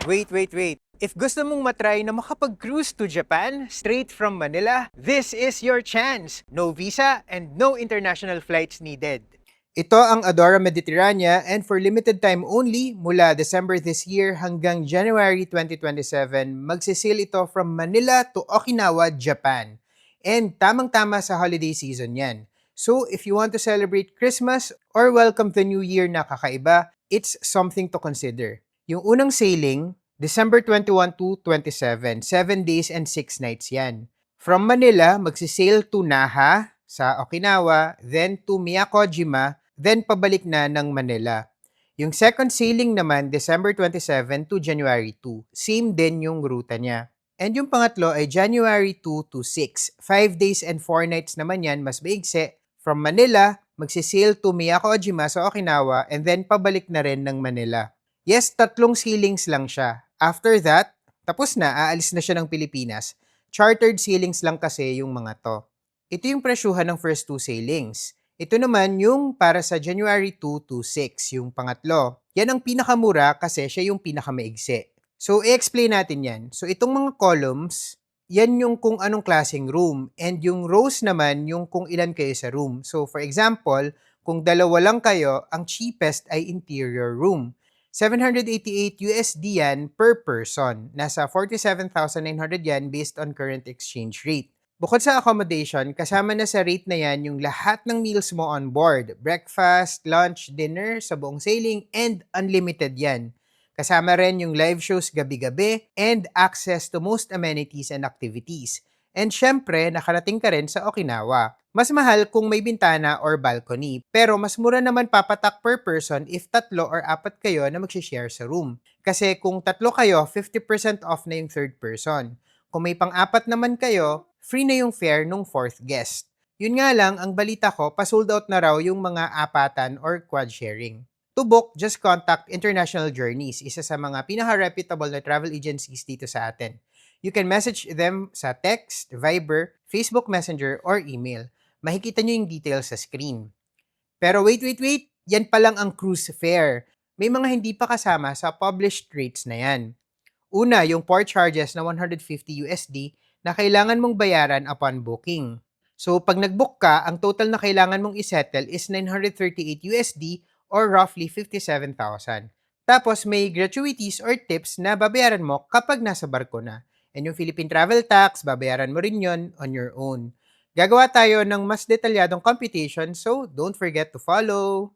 Wait. If gusto mong matry na makapag-cruise to Japan straight from Manila, this is your chance. No visa and no international flights needed. Ito ang Adora Mediterranea and for limited time only, mula December this year hanggang January 2027, magsisail ito from Manila to Okinawa, Japan. And tamang-tama sa holiday season yan. So if you want to celebrate Christmas or welcome the New Year na kakaiba, it's something to consider. Yung unang sailing, December 21 to 27, 7 days and 6 nights yan. From Manila, magsisail to Naha sa Okinawa, then to Miyakojima, then pabalik na ng Manila. Yung second sailing naman, December 27 to January 2. Same din yung ruta niya. And yung pangatlo ay January 2 to 6. 5 days and 4 nights naman yan, mas maigse. From Manila, magsisail to Miyakojima sa Okinawa, and then pabalik na rin ng Manila. Yes, 3 sailings lang siya. After that, tapos na, aalis na siya ng Pilipinas. Chartered sailings lang kasi yung mga to. Ito yung presyuhan ng first 2 sailings. Ito naman yung para sa January 2 to 6, yung pangatlo. Yan ang pinakamura kasi siya yung pinakamaigsi. So, i-explain natin yan. So, itong mga columns, yan yung kung anong klaseng room. And yung rows naman, yung kung ilan kayo sa room. So, for example, kung dalawa lang kayo, ang cheapest ay interior room. $788 yan per person. Nasa 47,900 yan based on current exchange rate. Bukod sa accommodation, kasama na sa rate na yan yung lahat ng meals mo on board. Breakfast, lunch, dinner sa buong sailing, and unlimited yan. Kasama rin yung live shows gabi-gabi and access to most amenities and activities. And syempre, nakarating ka rin sa Okinawa. Mas mahal kung may bintana or balcony, pero mas mura naman papatak per person if 3 or 4 kayo na mag-share sa room. Kasi kung 3 kayo, 50% off na yung third person. Kung may pang-4 naman kayo, free na yung fare nung 4th guest. Yun nga lang, ang balita ko, pa-sold out na raw yung mga apatan or quad sharing. To book, just contact International Journeys, isa sa mga pinaka-reputable na travel agencies dito sa atin. You can message them sa text, Viber, Facebook Messenger, or email. Makikita nyo yung details sa screen. Pero wait, yan pa lang ang cruise fare. May mga hindi pa kasama sa published rates na yan. Una, yung port charges na $150 na kailangan mong bayaran upon booking. So, pag nag-book ka, ang total na kailangan mong isettle is $938 or roughly 57,000. Tapos, may gratuities or tips na babayaran mo kapag nasa barko na. And yung Philippine Travel Tax, babayaran mo rin yon on your own. Gagawa tayo ng mas detalyadong computation, so don't forget to follow!